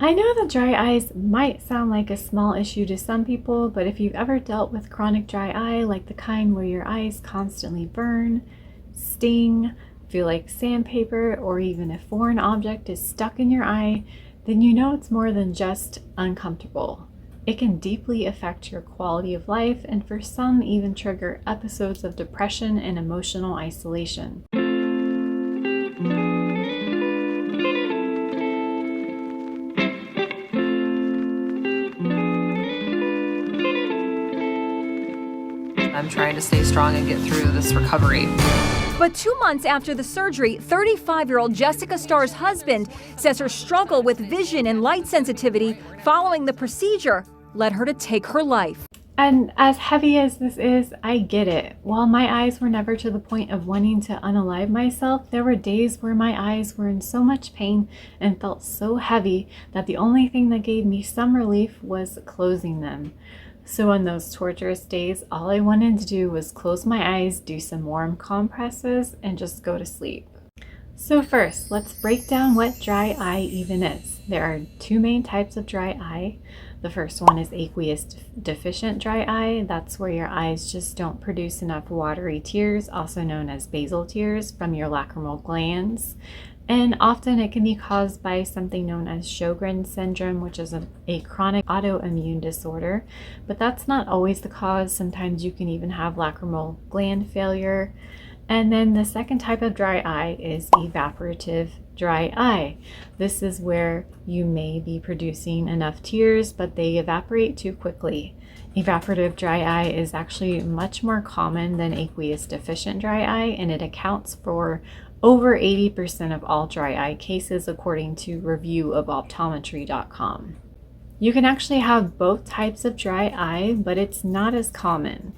I know that dry eyes might sound like a small issue to some people, but if you've ever dealt with chronic dry eye, like the kind where your eyes constantly burn, sting, feel like sandpaper, or even a foreign object is stuck in your eye, then you know it's more than just uncomfortable. It can deeply affect your quality of life, and for some, even trigger episodes of depression and emotional isolation. I'm trying to stay strong and get through this recovery. But 2 months after the surgery, 35-year-old Jessica Starr's husband says her struggle with vision and light sensitivity following the procedure led her to take her life. And as heavy as this is, I get it. While my eyes were never to the point of wanting to unalive myself, there were days where my eyes were in so much pain and felt so heavy that the only thing that gave me some relief was closing them. So on those torturous days, all I wanted to do was close my eyes, do some warm compresses, and just go to sleep. So first, let's break down what dry eye even is. There are two main types of dry eye. The first one is aqueous deficient dry eye. That's where your eyes just don't produce enough watery tears, also known as basal tears, from your lacrimal glands. And often it can be caused by something known as Sjogren's syndrome, which is a chronic autoimmune disorder. But that's not always the cause. Sometimes you can even have lacrimal gland failure. And then the second type of dry eye is evaporative dry eye. This is where you may be producing enough tears, but they evaporate too quickly. Evaporative dry eye is actually much more common than aqueous deficient dry eye, and it accounts for over 80% of all dry eye cases, according to review of optometry.com. You can actually have both types of dry eye, but it's not as common.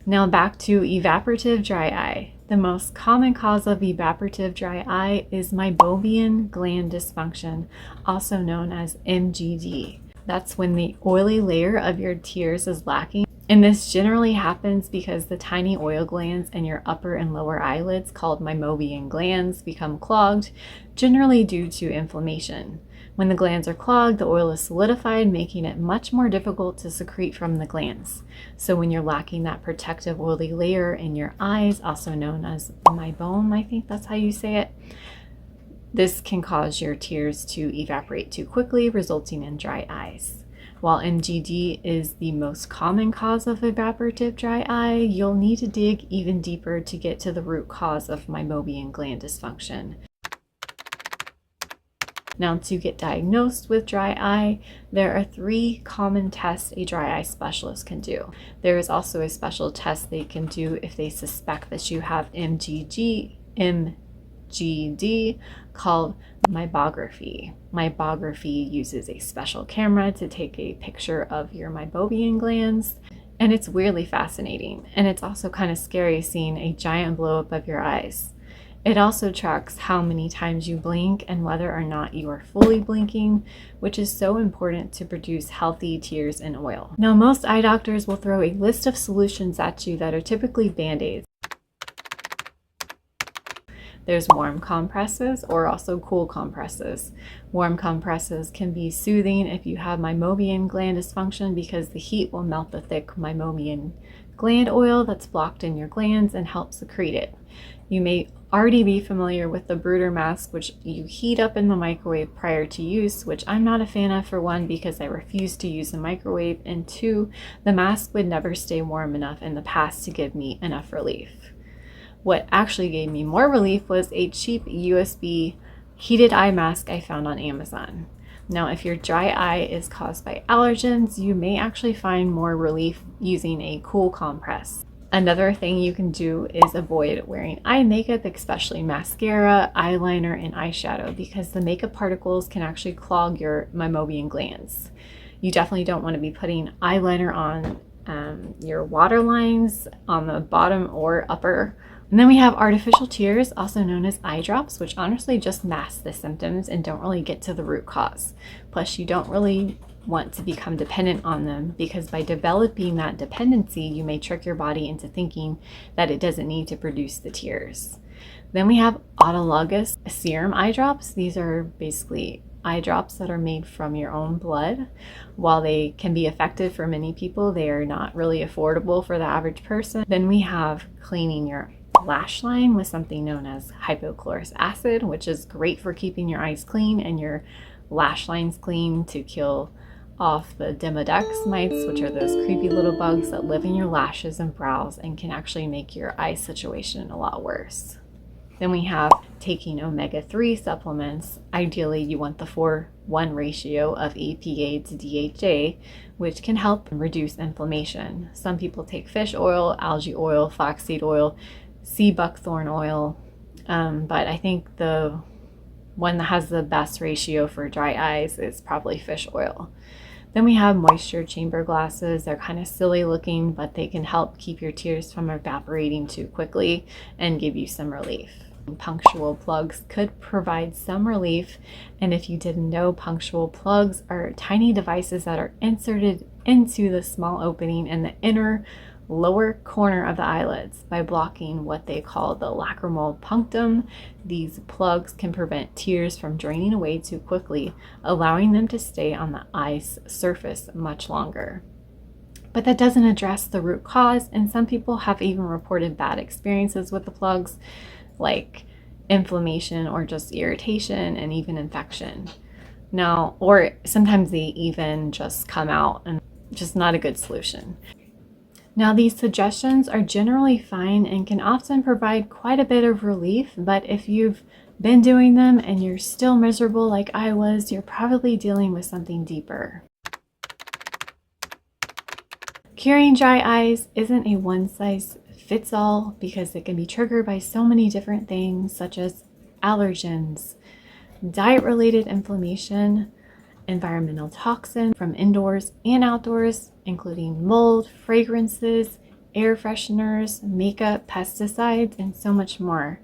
Now back to evaporative dry eye. The most common cause of evaporative dry eye is Meibomian Gland Dysfunction, also known as MGD. That's when the oily layer of your tears is lacking. And this generally happens because the tiny oil glands in your upper and lower eyelids, called Meibomian glands, become clogged, generally due to inflammation. When the glands are clogged, the oil is solidified, making it much more difficult to secrete from the glands. So when you're lacking that protective oily layer in your eyes, also known as meibom, I think that's how you say it, this can cause your tears to evaporate too quickly, resulting in dry eyes. While MGD is the most common cause of evaporative dry eye, you'll need to dig even deeper to get to the root cause of Meibomian gland dysfunction. Now, to get diagnosed with dry eye, there are 3 common tests a dry eye specialist can do. There is also a special test they can do if they suspect that you have MGD, called meibography. Meibography uses a special camera to take a picture of your meibomian glands, and it's weirdly fascinating. And it's also kind of scary seeing a giant blow up of your eyes. It also tracks how many times you blink and whether or not you are fully blinking, which is so important to produce healthy tears and oil. Now, most eye doctors will throw a list of solutions at you that are typically Band-Aids. There's warm compresses or also cool compresses. Warm compresses can be soothing if you have Meibomian gland dysfunction because the heat will melt the thick Meibomian gland oil that's blocked in your glands and help secrete it. You may already be familiar with the Bruder mask, which you heat up in the microwave prior to use, which I'm not a fan of, for one, because I refuse to use the microwave, and 2, the mask would never stay warm enough in the past to give me enough relief. What actually gave me more relief was a cheap USB heated eye mask I found on Amazon. Now, if your dry eye is caused by allergens, you may actually find more relief using a cool compress. Another thing you can do is avoid wearing eye makeup, especially mascara, eyeliner, and eyeshadow, because the makeup particles can actually clog your meibomian glands. You definitely don't want to be putting eyeliner on your waterlines on the bottom or upper. And then we have artificial tears, also known as eye drops, which honestly just mask the symptoms and don't really get to the root cause. Plus, you don't really want to become dependent on them, because by developing that dependency, you may trick your body into thinking that it doesn't need to produce the tears. Then we have autologous serum eye drops. These are basically eye drops that are made from your own blood. While they can be effective for many people, they are not really affordable for the average person. Then we have cleaning your lash line with something known as hypochlorous acid, which is great for keeping your eyes clean and your lash lines clean to kill off the demodex mites, which are those creepy little bugs that live in your lashes and brows and can actually make your eye situation a lot worse. Then we have taking omega-3 supplements. Ideally, you want the 4:1 ratio of EPA to DHA, which can help reduce inflammation. Some people take fish oil, algae oil, flaxseed oil, sea buckthorn oil, but I think the one that has the best ratio for dry eyes is probably fish oil. Then we have moisture chamber glasses. They're kind of silly looking, but they can help keep your tears from evaporating too quickly and give you some relief. Punctual plugs could provide some relief, and if you didn't know, punctual plugs are tiny devices that are inserted into the small opening in the inner lower corner of the eyelids by blocking what they call the lacrimal punctum. These plugs can prevent tears from draining away too quickly, allowing them to stay on the eye's surface much longer. But that doesn't address the root cause, and some people have even reported bad experiences with the plugs, like inflammation or just irritation and even infection. Now, or sometimes they even just come out, and just not a good solution. Now, these suggestions are generally fine and can often provide quite a bit of relief, but if you've been doing them and you're still miserable like I was, you're probably dealing with something deeper. Curing dry eyes isn't a one-size-fits-all because it can be triggered by so many different things, such as allergens, diet-related inflammation, environmental toxins from indoors and outdoors, including mold, fragrances, air fresheners, makeup, pesticides, and so much more.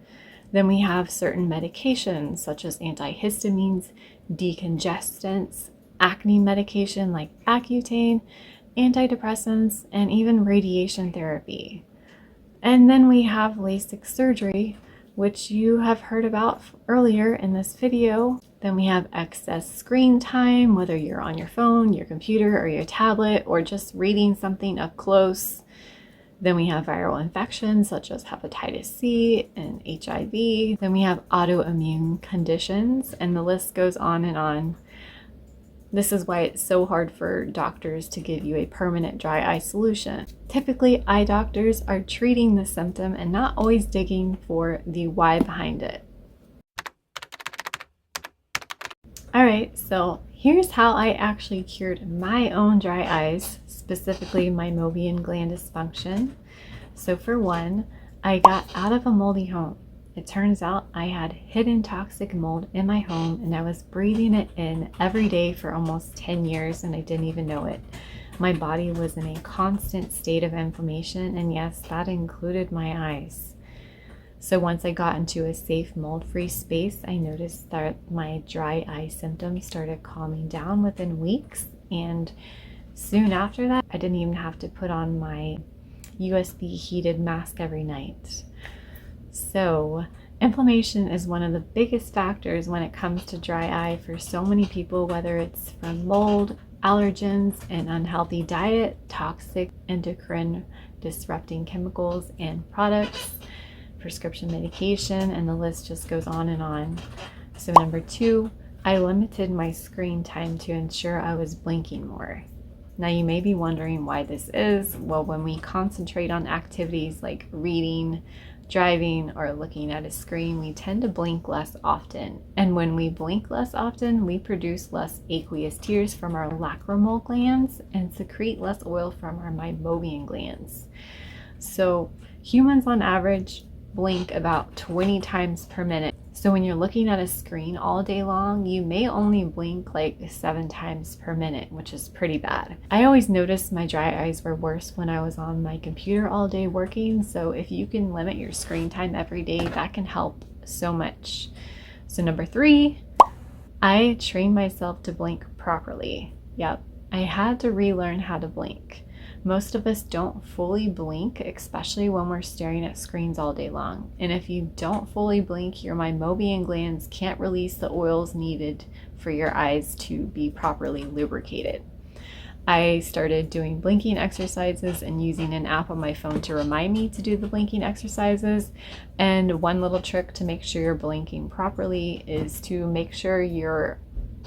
Then we have certain medications such as antihistamines, decongestants, acne medication like Accutane, antidepressants, and even radiation therapy. And then we have LASIK surgery, which you have heard about earlier in this video. Then we have excess screen time, whether you're on your phone, your computer, or your tablet, or just reading something up close. Then we have viral infections such as hepatitis C and HIV. Then we have autoimmune conditions, and the list goes on and on. This is why it's so hard for doctors to give you a permanent dry eye solution. Typically, eye doctors are treating the symptom and not always digging for the why behind it. Alright, so here's how I actually cured my own dry eyes, specifically Meibomian Gland Dysfunction. So for one, I got out of a moldy home. It turns out I had hidden toxic mold in my home and I was breathing it in every day for almost 10 years and I didn't even know it. My body was in a constant state of inflammation, and yes, that included my eyes. So once I got into a safe mold-free space, I noticed that my dry eye symptoms started calming down within weeks, and soon after that, I didn't even have to put on my USB heated mask every night. So inflammation is one of the biggest factors when it comes to dry eye for so many people, whether it's from mold, allergens, an unhealthy diet, toxic endocrine disrupting chemicals and products, prescription medication, and the list just goes on and on. So number 2, I limited my screen time to ensure I was blinking more. Now you may be wondering why this is. Well, when we concentrate on activities like reading, driving, or looking at a screen, we tend to blink less often. And when we blink less often, we produce less aqueous tears from our lacrimal glands and secrete less oil from our Meibomian glands. So humans on average blink about 20 times per minute. So when you're looking at a screen all day long, you may only blink like 7 times per minute, which is pretty bad. I always noticed my dry eyes were worse when I was on my computer all day working, so if you can limit your screen time every day, that can help so much. So number 3, I trained myself to blink properly. Yep, I had to relearn how to blink. Most of us don't fully blink, especially when we're staring at screens all day long. And if you don't fully blink, your Meibomian glands can't release the oils needed for your eyes to be properly lubricated. I started doing blinking exercises and using an app on my phone to remind me to do the blinking exercises. And one little trick to make sure you're blinking properly is to make sure your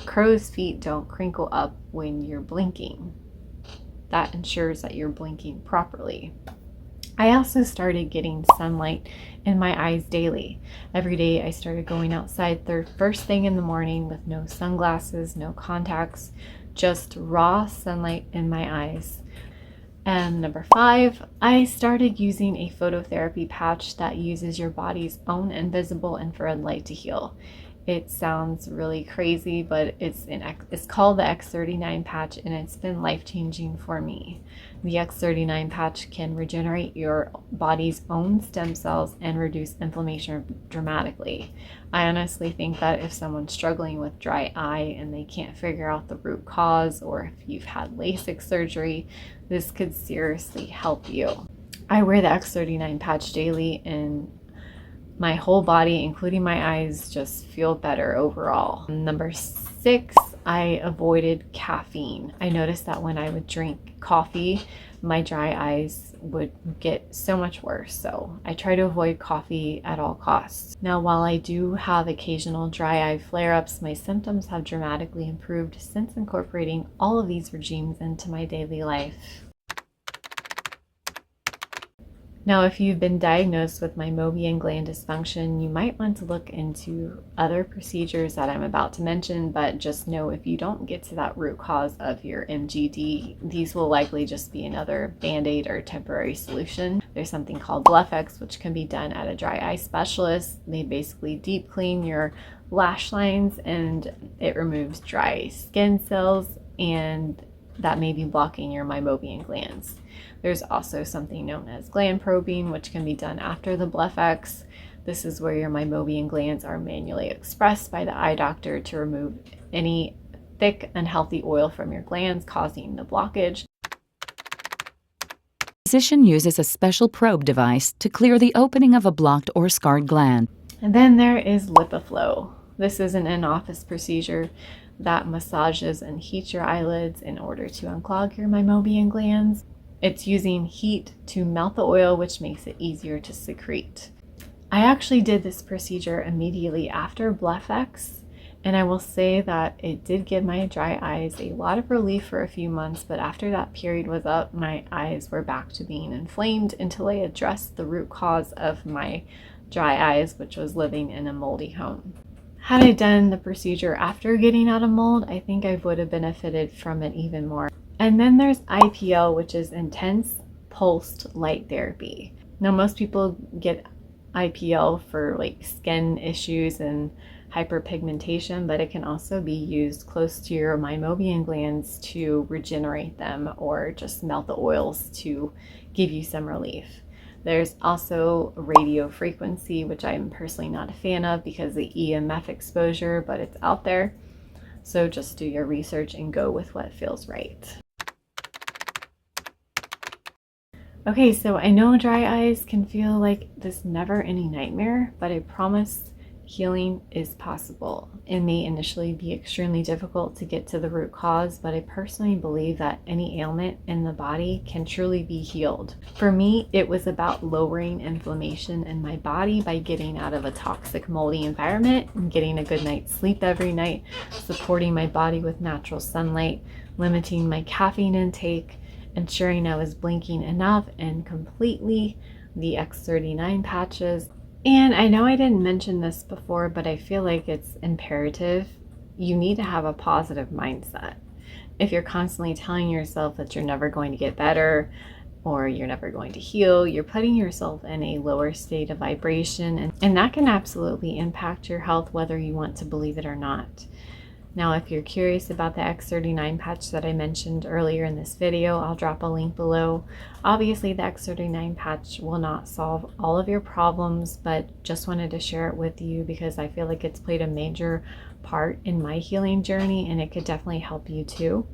crow's feet don't crinkle up when you're blinking. That ensures that you're blinking properly. I also started getting sunlight in my eyes daily. Every day I started going outside the first thing in the morning with no sunglasses, no contacts, just raw sunlight in my eyes. And number 5, I started using a phototherapy patch that uses your body's own invisible infrared light to heal. It sounds really crazy, but it's called the X39 patch, and it's been life-changing for me. The X39 patch can regenerate your body's own stem cells and reduce inflammation dramatically. I honestly think that if someone's struggling with dry eye and they can't figure out the root cause, or if you've had LASIK surgery, this could seriously help you. I wear the X39 patch daily, and my whole body, including my eyes, just feel better overall. Number 6, I avoided caffeine. I noticed that when I would drink coffee, my dry eyes would get so much worse. So I try to avoid coffee at all costs. Now, while I do have occasional dry eye flare-ups, my symptoms have dramatically improved since incorporating all of these regimes into my daily life. Now, if you've been diagnosed with Meibomian gland dysfunction, you might want to look into other procedures that I'm about to mention, but just know if you don't get to that root cause of your MGD, these will likely just be another band-aid or temporary solution. There's something called BluffX, which can be done at a dry eye specialist. They basically deep clean your lash lines and it removes dry skin cells, and that may be blocking your Meibomian glands. There's also something known as gland probing, which can be done after the BluffX. This is where your Meibomian glands are manually expressed by the eye doctor to remove any thick, unhealthy oil from your glands, causing the blockage. The physician uses a special probe device to clear the opening of a blocked or scarred gland. And then there is LipiFlow. This is an in-office procedure that massages and heats your eyelids in order to unclog your Meibomian glands. It's using heat to melt the oil, which makes it easier to secrete. I actually did this procedure immediately after BluffX, and I will say that it did give my dry eyes a lot of relief for a few months, but after that period was up, my eyes were back to being inflamed until I addressed the root cause of my dry eyes, which was living in a moldy home. Had I done the procedure after getting out of mold, I think I would have benefited from it even more. And then there's IPL, which is intense pulsed light therapy. Now, most people get IPL for like skin issues and hyperpigmentation, but it can also be used close to your Meibomian glands to regenerate them or just melt the oils to give you some relief. There's also radio frequency, which I'm personally not a fan of because of the EMF exposure, but it's out there. So just do your research and go with what feels right. Okay, so I know dry eyes can feel like this never-ending nightmare, but I promise healing is possible. It may initially be extremely difficult to get to the root cause, but I personally believe that any ailment in the body can truly be healed. For me, it was about lowering inflammation in my body by getting out of a toxic, moldy environment and getting a good night's sleep every night, supporting my body with natural sunlight, limiting my caffeine intake, ensuring I was blinking enough and completely, the X39 patches. And I know I didn't mention this before, but I feel like it's imperative. You need to have a positive mindset. If you're constantly telling yourself that you're never going to get better or you're never going to heal, you're putting yourself in a lower state of vibration, and that can absolutely impact your health whether you want to believe it or not. Now, if you're curious about the X39 patch that I mentioned earlier in this video, I'll drop a link below. Obviously, the X39 patch will not solve all of your problems, but just wanted to share it with you because I feel like it's played a major part in my healing journey, and it could definitely help you too.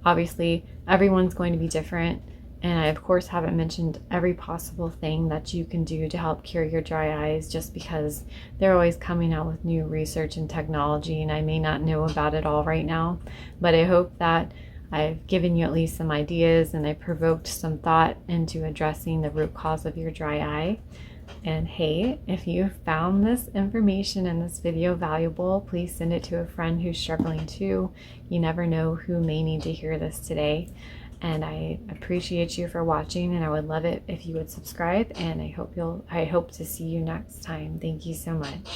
Obviously, everyone's going to be different, And I, of course, haven't mentioned every possible thing that you can do to help cure your dry eyes, just because they're always coming out with new research and technology, and I may not know about it all right now. But I hope that I've given you at least some ideas, and I provoked some thought into addressing the root cause of your dry eye. And hey, if you found this information in this video valuable, please send it to a friend who's struggling too. You never know who may need to hear this today. And I appreciate you for watching, and I would love it if you would subscribe, and I hope to see you next time. Thank you so much.